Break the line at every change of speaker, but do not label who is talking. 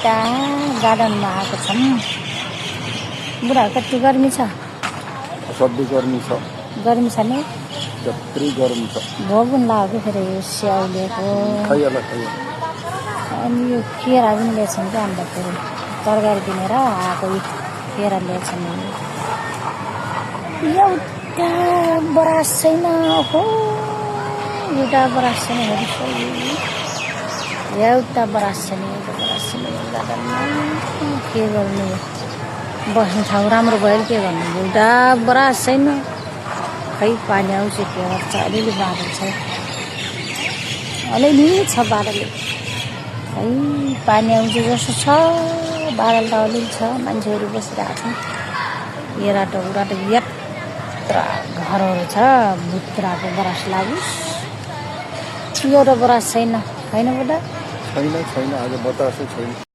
एउटा गार्डनमा आएको छौँ। बुढा कति गर्मी छ?
सबै गर्मी छ।
गर्मी छ नि?
जत्रै गर्मी छ।
भोगुन लाग्यो फेरि यो स्याउलेको। अनि यो केरा पनि ल्याएछन् क्या अन्त फेरि तरकारी किनेर आएको केरा ल्याएछन्। एउटा बरास छैन हो, एउटा बरास छैन एउटा बरास छैन गार्डनमा। के गर्नु, बस्ने ठाउँ राम्रो भयो के गर्नु, एउटा बरास छैन। खै पानी आउँछ के गर्छ, अलिअलि बादल छ, अलिअलि छ बादल। खै पानी आउँछ जस्तो छ, बादल त अलिअलि छ। मान्छेहरू बसिरहेको छ, एराटो उराटो यत्रो घरहरू छ। भित्रको बरास लागोस्, एउटा बरास छैन। होइन बुढा?
छैन आज बतासै छैन।